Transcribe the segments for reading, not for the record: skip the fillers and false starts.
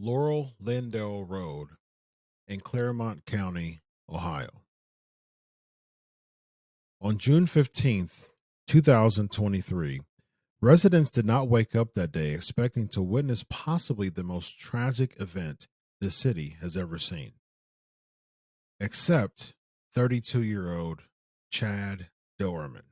Laurel Lindell Road in Claremont County, Ohio. On June 15th, 2023, residents did not wake up that day expecting to witness possibly the most tragic event the city has ever seen. Except 32-year-old Chad Doerman.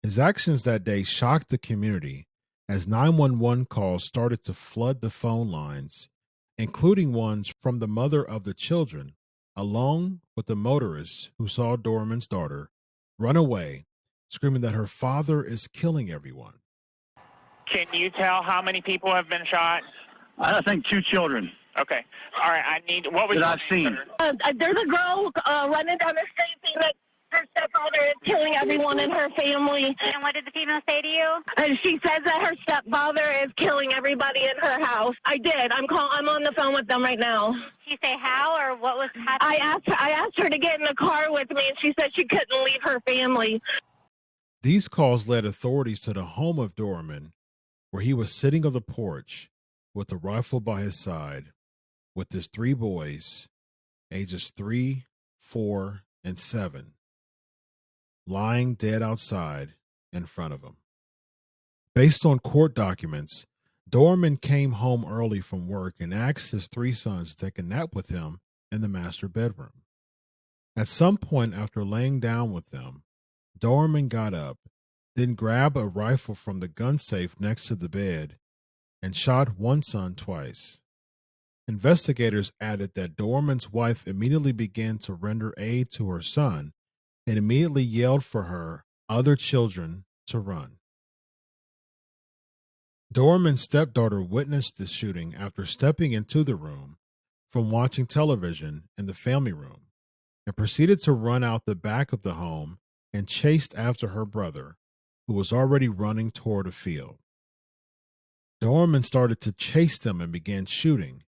His actions that day shocked the community as 911 calls started to flood the phone lines, including ones from the mother of the children, along with the motorist who saw Doerman's daughter run away, screaming that her father is killing everyone. Can you tell how many people have been shot? I think 2 children. Okay. All right. What was that your I've name, seen. sir? There's a girl running down the street saying that her stepfather is killing everyone in her family. And what did the female say to you? And she says that her stepfather is killing everybody in her house. I did. I'm on the phone with them right now. Did she say how or what was happening? I asked her to get in the car with me, and she said she couldn't leave her family. These calls led authorities to the home of Doerman, where he was sitting on the porch with a rifle by his side with his 3 boys, ages 3, 4, and 7, lying dead outside in front of him. Based on court documents, Doerman came home early from work and asked his 3 sons to take a nap with him in the master bedroom. At some point after laying down with them, Doerman got up, then grabbed a rifle from the gun safe next to the bed and shot one son twice. Investigators added that Doerman's wife immediately began to render aid to her son and immediately yelled for her other children to run. Doerman's stepdaughter witnessed the shooting after stepping into the room from watching television in the family room and proceeded to run out the back of the home and chased after her brother, who was already running toward a field. Doerman started to chase them and began shooting,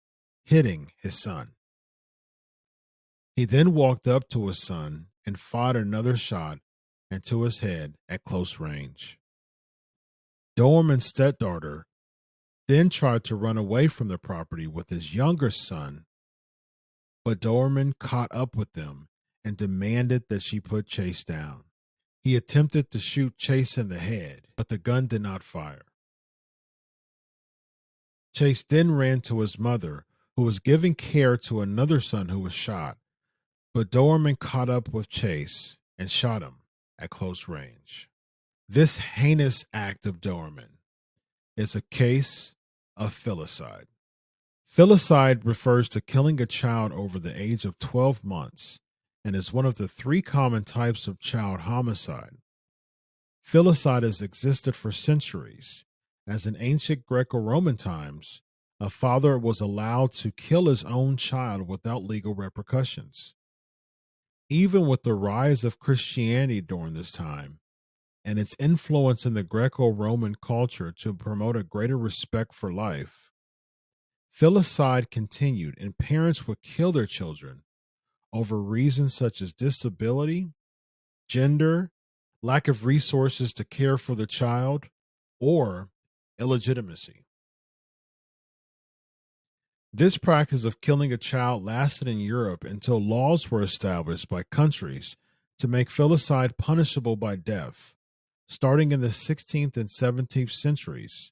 hitting his son. He then walked up to his son and fired another shot into his head at close range. Doerman's stepdaughter then tried to run away from the property with his younger son, but Doerman caught up with them and demanded that she put Chase down. He attempted to shoot Chase in the head, but the gun did not fire. Chase then ran to his mother, who was giving care to another son who was shot, but Doerman caught up with Chase and shot him at close range. This heinous act of Doerman is a case of filicide. Filicide refers to killing a child over the age of 12 months and is one of the 3 common types of child homicide. Filicide has existed for centuries, as in ancient Greco-Roman times, a father was allowed to kill his own child without legal repercussions. Even with the rise of Christianity during this time, and its influence in the Greco-Roman culture to promote a greater respect for life, filicide continued and parents would kill their children over reasons such as disability, gender, lack of resources to care for the child, or illegitimacy. This practice of killing a child lasted in Europe until laws were established by countries to make filicide punishable by death, starting in the 16th and 17th centuries,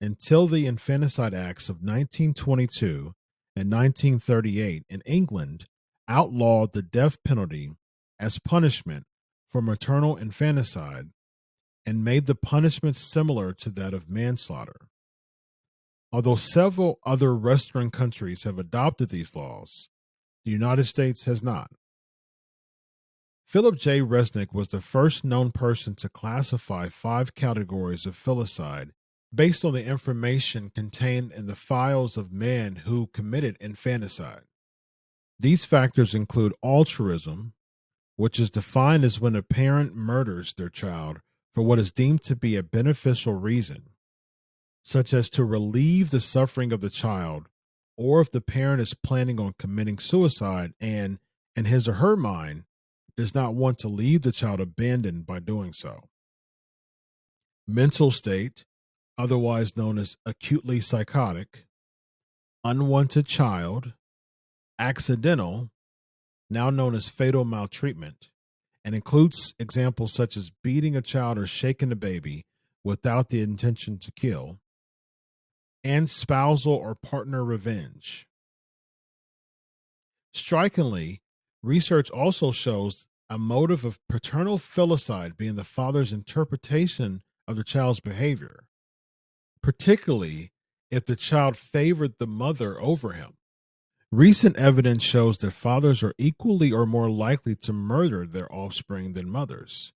until the Infanticide Acts of 1922 and 1938 in England outlawed the death penalty as punishment for maternal infanticide and made the punishment similar to that of manslaughter. Although several other Western countries have adopted these laws, the United States has not. Philip J. Resnick was the first known person to classify 5 categories of filicide based on the information contained in the files of men who committed infanticide. These factors include altruism, which is defined as when a parent murders their child for what is deemed to be a beneficial reason, such as to relieve the suffering of the child, or if the parent is planning on committing suicide and, in his or her mind, does not want to leave the child abandoned by doing so. Mental state, otherwise known as acutely psychotic, unwanted child, accidental, now known as fatal maltreatment, and includes examples such as beating a child or shaking a baby without the intention to kill, and spousal or partner revenge. Strikingly, research also shows a motive of paternal filicide being the father's interpretation of the child's behavior, particularly if the child favored the mother over him. Recent evidence shows that fathers are equally or more likely to murder their offspring than mothers,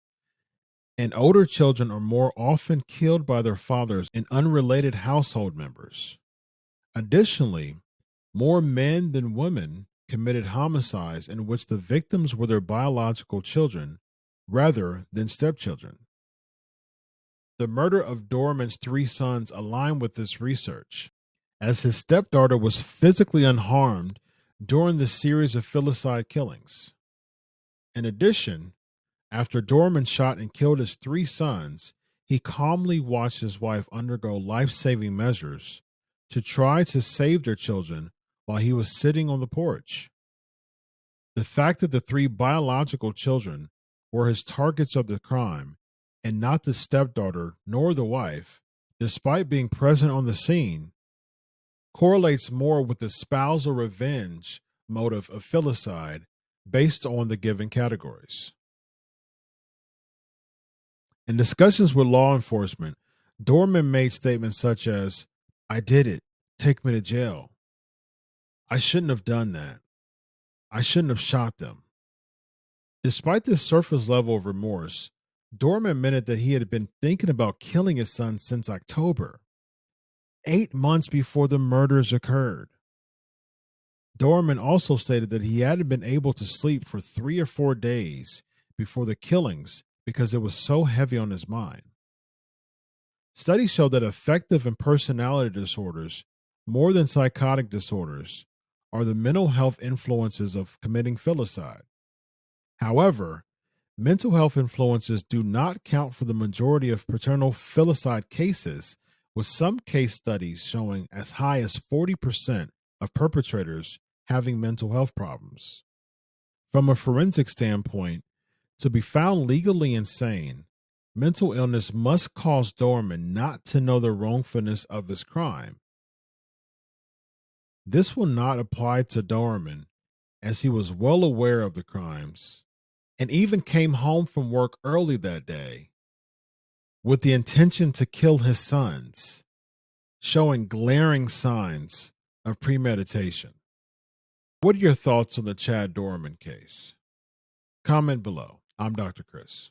and older children are more often killed by their fathers and unrelated household members. Additionally, more men than women committed homicides in which the victims were their biological children rather than stepchildren. The murder of Doerman's 3 sons aligned with this research, as his stepdaughter was physically unharmed during the series of filicide killings. In addition, after Doerman shot and killed his 3 sons, he calmly watched his wife undergo life-saving measures to try to save their children while he was sitting on the porch. The fact that the 3 biological children were his targets of the crime and not the stepdaughter nor the wife, despite being present on the scene, correlates more with the spousal revenge motive of filicide based on the given categories. In discussions with law enforcement, Doerman made statements such as, "I did it. Take me to jail. I shouldn't have done that. I shouldn't have shot them." Despite this surface level of remorse, Doerman admitted that he had been thinking about killing his son since October, 8 months before the murders occurred. Doerman also stated that he hadn't been able to sleep for 3 or 4 days before the killings because it was so heavy on his mind. Studies show that affective and personality disorders, more than psychotic disorders, are the mental health influences of committing filicide. However, mental health influences do not count for the majority of paternal filicide cases, with some case studies showing as high as 40% of perpetrators having mental health problems. From a forensic standpoint, to be found legally insane, mental illness must cause Doerman not to know the wrongfulness of his crime. This will not apply to Doerman, as he was well aware of the crimes and even came home from work early that day with the intention to kill his sons, showing glaring signs of premeditation. What are your thoughts on the Chad Doerman case? Comment below. I'm Dr. Chris.